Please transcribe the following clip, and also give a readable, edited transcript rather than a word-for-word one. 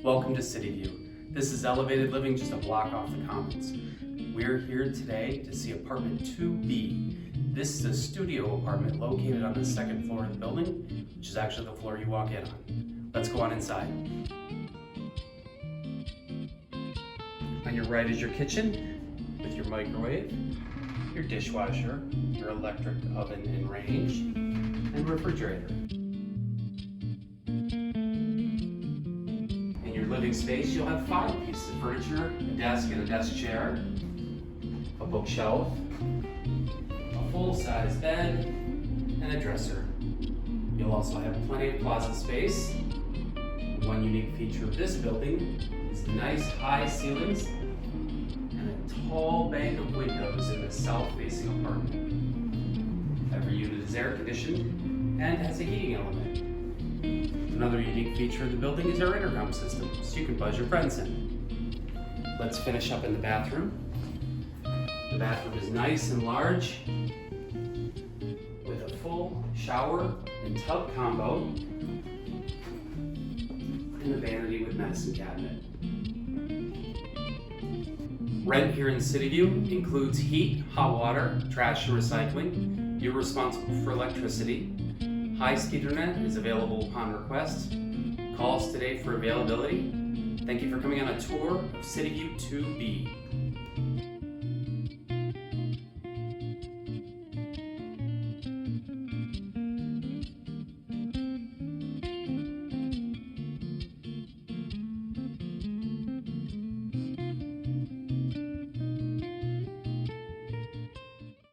Welcome to Cityview. This is elevated living just a block off the Commons. We're here today to see apartment 2B. This is a studio apartment located on the second floor of the building, which is actually the floor you walk in on. Let's go on inside. On your right is your kitchen with your microwave, your dishwasher, your electric oven and range, and refrigerator. In your living space, you'll have 5 pieces of furniture, a desk and a desk chair, a bookshelf, a full-size bed, and a dresser. You'll also have plenty of closet space. One unique feature of this building is the nice high ceilings and a tall bank of windows in the south-facing apartment. Every unit is air conditioned and has a heating element. Another unique feature of the building is our intercom system, so you can buzz your friends in. Let's finish up in the bathroom. The bathroom is nice and large with a full shower and tub combo and a vanity with medicine cabinet. Rent here in Cityview includes heat, hot water, trash and recycling. You're responsible for electricity. High-speed internet is available upon request. Call us today for availability. Thank you for coming on a tour of Cityview 2B.